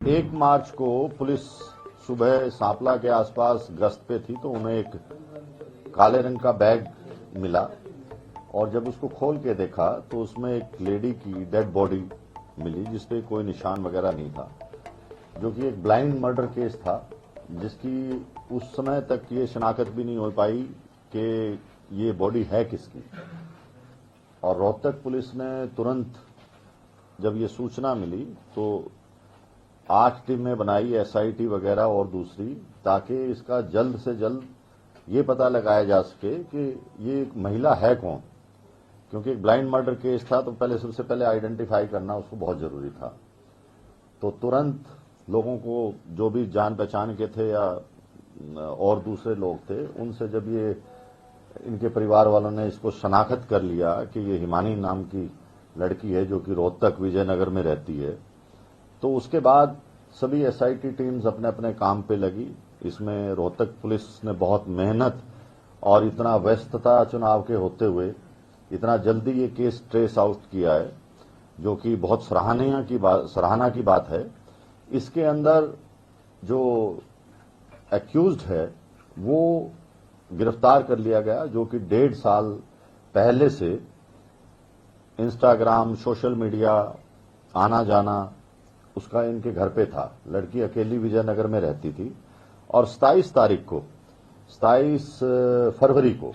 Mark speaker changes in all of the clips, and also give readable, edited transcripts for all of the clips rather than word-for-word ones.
Speaker 1: 1 मार्च को पुलिस सुबह सांपला के आसपास गश्त पे थी तो उन्हें एक काले रंग का बैग मिला और जब उसको खोल के देखा तो उसमें एक लेडी की डेड बॉडी मिली जिसपे कोई निशान वगैरह नहीं था, जो कि एक ब्लाइंड मर्डर केस था जिसकी उस समय तक ये शनाख्त भी नहीं हो पाई कि ये बॉडी है किसकी। और रोहतक पुलिस ने तुरंत जब ये सूचना मिली तो 8 टीमें बनाई, एसआईटी वगैरह और दूसरी, ताकि इसका जल्द से जल्द ये पता लगाया जा सके कि ये एक महिला है कौन, क्योंकि एक ब्लाइंड मर्डर केस था तो सबसे पहले आइडेंटिफाई करना उसको बहुत जरूरी था। तो तुरंत लोगों को जो भी जान पहचान के थे या और दूसरे लोग थे, उनसे जब ये इनके परिवार वालों ने इसको शनाख्त कर लिया कि ये हिमानी नाम की लड़की है जो कि रोहतक विजयनगर में रहती है, तो उसके बाद सभी एसआईटी टीम्स अपने अपने काम पे लगी। इसमें रोहतक पुलिस ने बहुत मेहनत और इतना व्यस्तता चुनाव के होते हुए इतना जल्दी ये केस ट्रेस आउट किया है, जो कि बहुत सराहना की बात है। इसके अंदर जो एक्यूज्ड है वो गिरफ्तार कर लिया गया, जो कि 1.5 साल पहले से इंस्टाग्राम, सोशल मीडिया आना जाना उसका इनके घर पे था। लड़की अकेली विजयनगर में रहती थी और 27 फरवरी को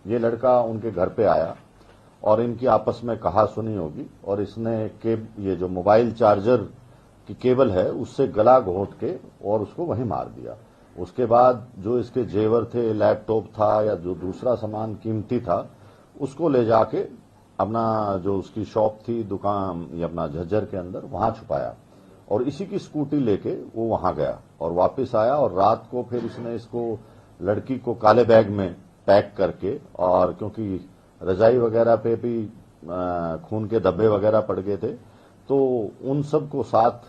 Speaker 1: ये लड़का उनके घर पे आया और इनकी आपस में कहा सुनी होगी और इसने ये जो मोबाइल चार्जर की केबल है उससे गला घोंट के और उसको वहीं मार दिया। उसके बाद जो इसके जेवर थे, लैपटॉप था या जो दूसरा सामान कीमती था, उसको ले जाके अपना जो उसकी शॉप थी, दुकान या अपना झज्जर के अंदर, वहां छुपाया और इसी की स्कूटी लेके वो वहां गया और वापस आया। और रात को फिर इसने इसको लड़की को काले बैग में पैक करके, और क्योंकि रजाई वगैरह पे भी खून के धब्बे वगैरह पड़ गए थे, तो उन सब को साथ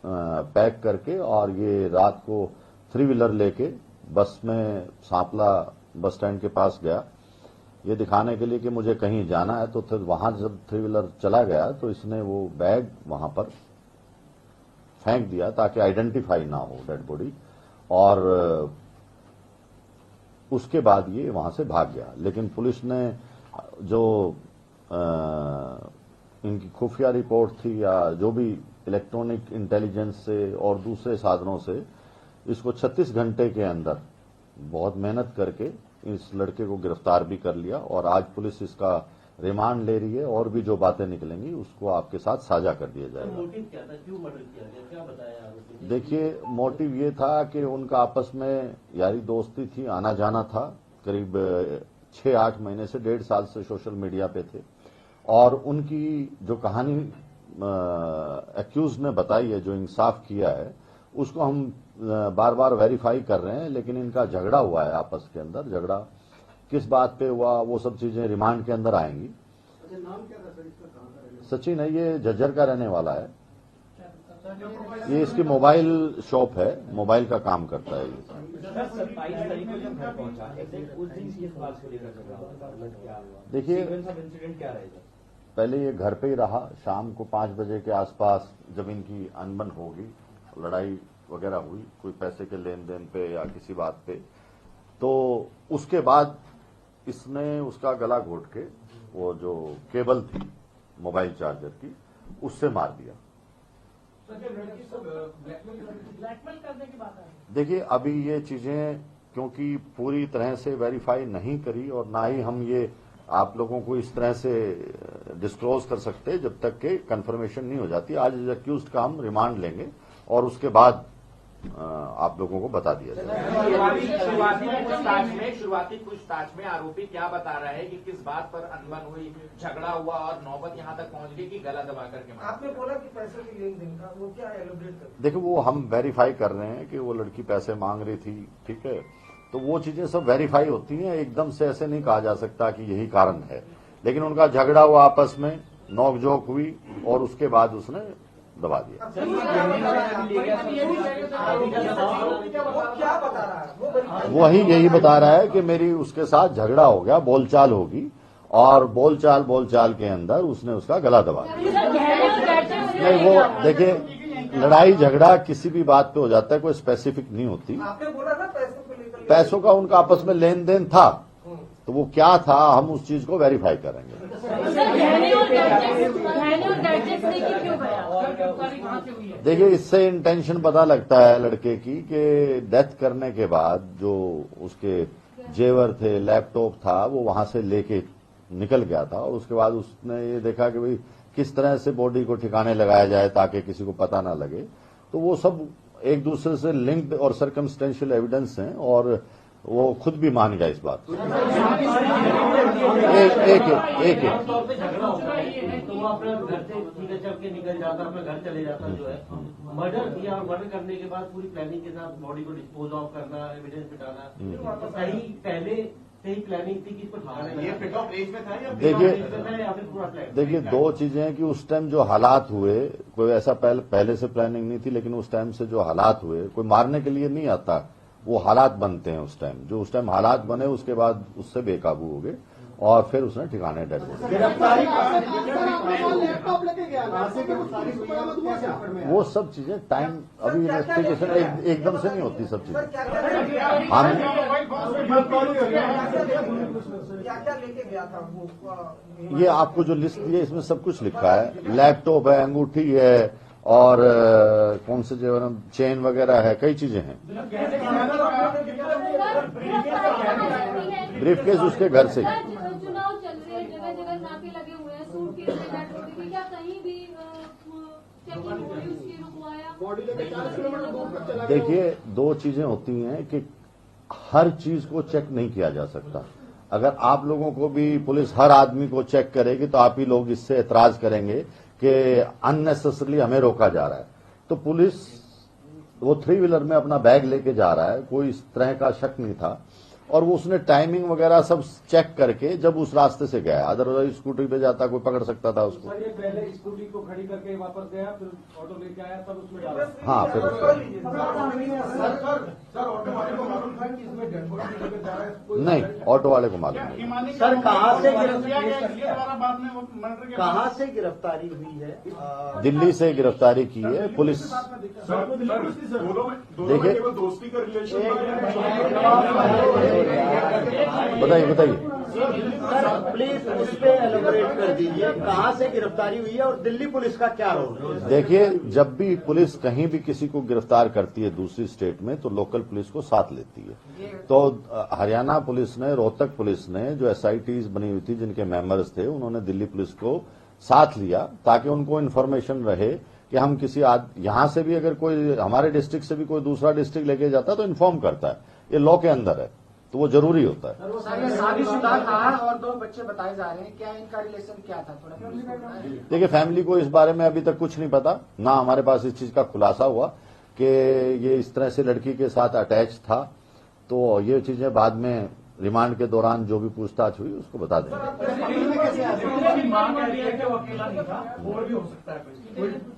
Speaker 1: पैक करके और ये रात को 3 व्हीलर लेके बस में सांपला बस स्टैंड के पास गया, ये दिखाने के लिए कि मुझे कहीं जाना है। तो फिर वहां जब 3 व्हीलर चला गया तो इसने वो बैग वहां पर फेंक दिया ताकि आइडेंटिफाई ना हो डेड बॉडी, और उसके बाद ये वहां से भाग गया। लेकिन पुलिस ने जो इनकी खुफिया रिपोर्ट थी या जो भी इलेक्ट्रॉनिक इंटेलिजेंस से और दूसरे साधनों से इसको 36 घंटे के अंदर बहुत मेहनत करके इस लड़के को गिरफ्तार भी कर लिया और आज पुलिस इसका रिमांड ले रही है और भी जो बातें निकलेंगी उसको आपके साथ साझा कर दिया जाएगा।
Speaker 2: मोटिव क्या था, क्यों मर्डर किया गया, क्या बताया आरोपी ने?
Speaker 1: देखिए, मोटिव ये था कि उनका आपस में यारी दोस्ती थी, आना जाना था। करीब 6-8 महीने से 1.5 साल से सोशल मीडिया पे थे और उनकी जो कहानी एक्यूज ने बताई है, जो इंसाफ किया है, उसको हम बार बार वेरीफाई कर रहे हैं। लेकिन इनका झगड़ा हुआ है आपस के अंदर, झगड़ा किस बात पे हुआ वो सब चीजें रिमांड के अंदर आएंगी।
Speaker 3: नाम क्या था सर इसका, कहाँ का रहने?
Speaker 1: सचिन है, ये झज्जर का रहने वाला है। ये इसकी मोबाइल शॉप है, मोबाइल का काम करता है ये।
Speaker 2: 27 तारीख को जब घर पहुंचा, उस दिन किस बात को लेकर झगड़ा हुआ?
Speaker 1: देखिए,
Speaker 2: इंसिडेंट क्या रहेगा?
Speaker 1: पहले ये घर पे ही रहा। शाम को 5 बजे के आसपास जब इनकी अनबन होगी, लड़ाई वगैरह हुई कोई पैसे के लेन देन पे या किसी बात पे, तो उसके बाद इसने उसका गला घोट के वो जो केबल थी मोबाइल चार्जर की उससे मार दिया।
Speaker 3: ब्लैकमेल करने की बात है।
Speaker 1: देखिए, अभी ये चीजें क्योंकि पूरी तरह से वेरीफाई नहीं करी और ना ही हम ये आप लोगों को इस तरह से डिस्क्लोज कर सकते जब तक के कंफर्मेशन नहीं हो जाती। आज एक्यूज्ड का हम रिमांड लेंगे और उसके बाद आप लोगों को बता दिया जाएगा।
Speaker 4: शुरुआती पूछताछ में आरोपी क्या बता रहा है कि किस बात पर अनबन हुई, झगड़ा हुआ और नौबत यहां तक पहुंच गई कि गला दबा करके मारा?
Speaker 3: आपने बोला कि पैसे के लेन देन का, वो क्या एलोब्रेट कर?
Speaker 1: देखिए, वो हम वेरीफाई कर रहे हैं कि वो लड़की पैसे मांग रही थी, ठीक है, तो वो चीजें सब वेरीफाई होती हैं। एकदम से ऐसे नहीं कहा जा सकता कि यही कारण है, लेकिन उनका झगड़ा हुआ, आपस में नोकझोंक हुई और उसके बाद उसने दबा दिया। वही यही बता रहा है कि मेरी उसके साथ झगड़ा हो गया, बोलचाल होगी और बोलचाल के अंदर उसने उसका गला दबा दिया। नहीं, वो देखिए, लड़ाई झगड़ा किसी भी बात पे हो जाता है, कोई स्पेसिफिक नहीं होती।
Speaker 3: आपने बोला ना पैसों को लेकर
Speaker 1: पैसों का उनका आपस में लेन देन था, तो वो क्या था हम उस चीज को वेरीफाई करेंगे। देखिए, इससे इंटेंशन पता लगता है लड़के की कि डेथ करने के बाद जो उसके जेवर थे, लैपटॉप था, वो वहां से लेके निकल गया था और उसके बाद उसने ये देखा कि भाई किस तरह से बॉडी को ठिकाने लगाया जाए ताकि किसी को पता ना लगे। तो वो सब एक दूसरे से लिंक्ड और सर्कमस्टेंशियल एविडेंस हैं और वो खुद भी मान गया इस बात को। एक
Speaker 2: तौर पे झगड़ा होता है तो वो अपने घर से सीधे चल के निकल जाता, अपने घर चले जाता जो है। मर्डर किया और मर्डर करने के बाद पूरी प्लानिंग के साथ बॉडी को डिस्पोज ऑफ करना, एविडेंस मिटाना, तो सही पहले से ही प्लानिंग थी कि इसको ठिकाने ये फिट ऑफ एज में था या फिर पूरा प्लान?
Speaker 1: देखिए, दो चीजें हैं कि उस टाइम जो हालात हुए, कोई ऐसा पहले से प्लानिंग नहीं थी, लेकिन उस टाइम से जो हालात हुए, कोई मारने के लिए नहीं आता, वो हालात बनते हैं उस टाइम। जो उस टाइम हालात बने उसके बाद उससे बेकाबू हो गए और फिर उसने ठिकाने डेड हो गए। वो सब चीजें टाइम, अभी इन्वेस्टिगेशन एकदम से नहीं होती सब चीजें। हम
Speaker 3: क्या लेके गया था वो?
Speaker 1: ये आपको जो लिस्ट दी है इसमें सब कुछ लिखा है। लैपटॉप है, अंगूठी है और कौन से जो चेन वगैरह है, कई चीजें हैं। ब्रीफ केस उसके घर से।
Speaker 5: चुनाव चल रहे हैं, जगह जगह नाके लगे हुए हैं, सूटकेस में डेड बॉडी थी, क्या कहीं भी चेकिंग हुई, उसकी रुकवाया?
Speaker 1: देखिए, दो चीजें होती हैं कि हर चीज को चेक नहीं किया जा सकता। अगर आप लोगों को भी पुलिस हर आदमी को चेक करेगी तो आप ही लोग इससे एतराज करेंगे कि अननेसेसरली हमें रोका जा रहा है। तो पुलिस वो 3 व्हीलर में अपना बैग लेके जा रहा है, कोई इस तरह का शक नहीं था और वो उसने टाइमिंग वगैरह सब चेक करके जब उस रास्ते से गया, अदरवाइज स्कूटी पे जाता कोई पकड़ सकता था उसको।
Speaker 6: सर, ये पहले स्कूटी को खड़ी करके वापस गया, फिर ऑटो लेके आया, तब उसमें डाला।
Speaker 1: हाँ, फिर
Speaker 6: सर ऑटो वाले को मालूम था कि इसमें डेड बॉडी लेकर जा रहा है?
Speaker 1: नहीं, ऑटो वाले को मालूम नहीं।
Speaker 7: सर,
Speaker 2: कहाँ से गिरफ्तारी हुई है?
Speaker 1: दिल्ली से गिरफ्तारी की है पुलिस। देखिए,
Speaker 6: दोस्ती का रिलेशन
Speaker 1: बताइए
Speaker 7: सर, प्लीज उस पे एलोबरेट कर दीजिए, कहाँ से गिरफ्तारी हुई है और दिल्ली पुलिस का क्या रोल है?
Speaker 1: देखिए, जब भी पुलिस कहीं भी किसी को गिरफ्तार करती है दूसरी स्टेट में तो लोकल पुलिस को साथ लेती है। तो हरियाणा पुलिस ने, रोहतक पुलिस ने, जो एसआईटीज बनी हुई थी जिनके मेंबर्स थे, उन्होंने दिल्ली पुलिस को साथ लिया ताकि उनको इन्फॉर्मेशन रहे कि हम किसी यहां से भी अगर कोई हमारे डिस्ट्रिक्ट से भी कोई दूसरा डिस्ट्रिक्ट लेके जाता है तो इन्फॉर्म करता है। ये लॉ के अंदर है तो वो जरूरी होता है।
Speaker 8: सर, ये शादीशुदा था और 2 बच्चे बताए जा रहे हैं, क्या इनका रिलेशन क्या था? थोड़ा
Speaker 1: देखिए, फैमिली को इस बारे में अभी तक कुछ नहीं पता, ना हमारे पास इस चीज का खुलासा हुआ कि ये इस तरह से लड़की के साथ अटैच था। तो ये चीजें बाद में रिमांड के दौरान जो भी पूछताछ हुई उसको बता देंगे।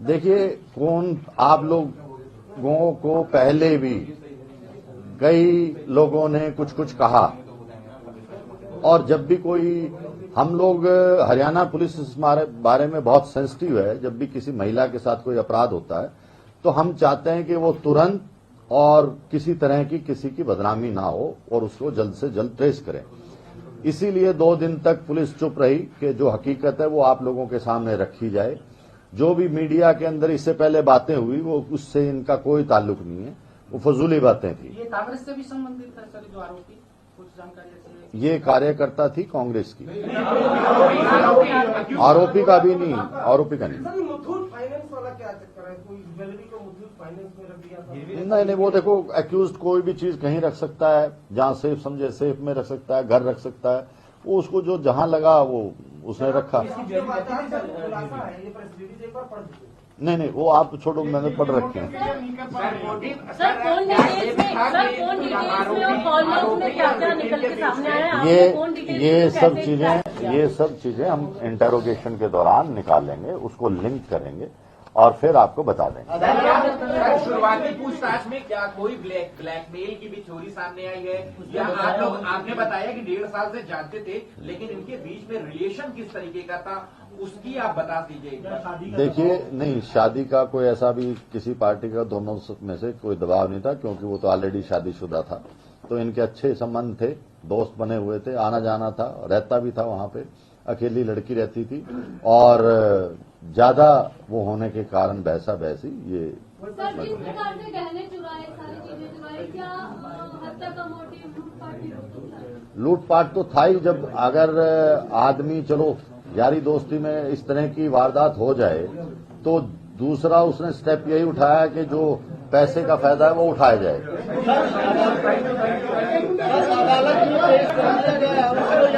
Speaker 1: देखिए, कौन आप लोगों को पहले भी कई लोगों ने कुछ कुछ कहा और जब भी कोई, हम लोग हरियाणा पुलिस इस बारे में बहुत सेंसिटिव है। जब भी किसी महिला के साथ कोई अपराध होता है तो हम चाहते हैं कि वो तुरंत और किसी तरह की किसी की बदनामी ना हो और उसको जल्द से जल्द ट्रेस करें। इसीलिए 2 दिन तक पुलिस चुप रही कि जो हकीकत है वो आप लोगों के सामने रखी जाए। जो भी मीडिया के अंदर इससे पहले बातें हुई वो उससे इनका कोई ताल्लुक नहीं है, वो फजूली बातें थी।
Speaker 8: ये कांग्रेस से भी संबंधित है सर, जो आरोपी, कुछ जानकारी ऐसी?
Speaker 1: ये कार्यकर्ता थी कांग्रेस की। आरोपी का भी नहीं, आरोपी का नहीं।
Speaker 3: सर, मुथूट फाइनेंस वाला क्या चक्कर है? कोई ज्वेलरी को मुथूट फाइनेंस में रख दिया था?
Speaker 1: नहीं, वो देखो, एक्यूज कोई भी चीज कहीं रख सकता है, जहां सेफ समझे सेफ में रख सकता है, घर रख सकता है। वो उसको जो जहां लगा वो उसने रखा। नहीं, वो आप छोड़ो, मैंने पढ़ रखे हैं।
Speaker 5: सर, कौन डिटेल्स में और कॉल लॉग्स में क्या क्या निकल के सामने आया है?
Speaker 1: ये सब चीजें हम इंटेरोगेशन के दौरान निकालेंगे, उसको लिंक करेंगे और फिर आपको बता देंगे।
Speaker 4: शुरुआती पूछताछ में क्या कोई ब्लैकमेल की भी थ्योरी सामने आई है, या आपने बताया कि 1.5 साल से जानते थे, लेकिन इनके बीच में रिलेशन किस तरीके का था, उसकी आप बता दीजिए।
Speaker 1: देखिए, नहीं, शादी का कोई ऐसा भी किसी पार्टी का दोनों में से कोई दबाव नहीं था, क्योंकि वो तो ऑलरेडी शादीशुदा था। तो इनके अच्छे संबंध थे, दोस्त बने हुए थे, आना जाना था, रहता भी था वहां पे, अकेली लड़की रहती थी, और ज्यादा वो होने के कारण बहसा बहसी ये।
Speaker 5: सर, जिस प्रकार से गहने चुराए, सारी चीजें चुराई, क्या हत्या का मोटिव
Speaker 1: लूटपाट तो था ही। जब अगर आदमी चलो यारी दोस्ती में इस तरह की वारदात हो जाए, तो दूसरा उसने स्टेप यही उठाया कि जो पैसे का फायदा है वो उठाया जाए।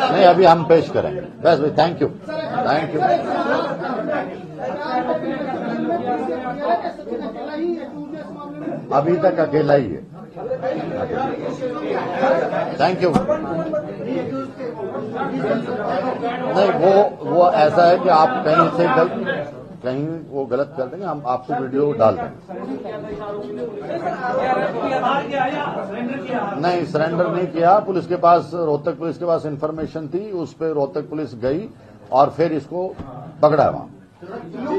Speaker 1: नहीं, अभी हम पेश करेंगे। बस भाई, थैंक यू, थैंक यू। अभी तक अकेला ही है। Thank you. नहीं, वो ऐसा है कि आप कहीं वो गलत कर देंगे, हम आपको वीडियो डाल देंगे। नहीं, सरेंडर नहीं किया। पुलिस के पास, रोहतक पुलिस के पास इंफॉर्मेशन थी, उस पर रोहतक पुलिस गई और फिर इसको पकड़ा वहां।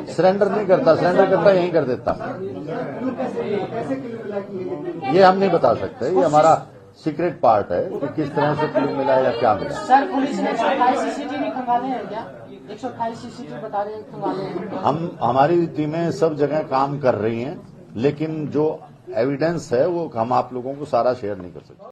Speaker 1: सरेंडर नहीं करता, सरेंडर करता यहीं कर देता। ये हम नहीं बता सकते, ये हमारा सीक्रेट पार्ट है कि किस तरह से क्लू मिला या क्या मिला।
Speaker 8: सर, पुलिस ने 128 सीसीटीवी खंगाले हैं क्या? 128 सीसीटीवी बता रहे हैं खंगाले हैं।
Speaker 1: हमारी टीमें सब जगह काम कर रही हैं, लेकिन जो एविडेंस है वो हम आप लोगों को सारा शेयर नहीं कर सकते।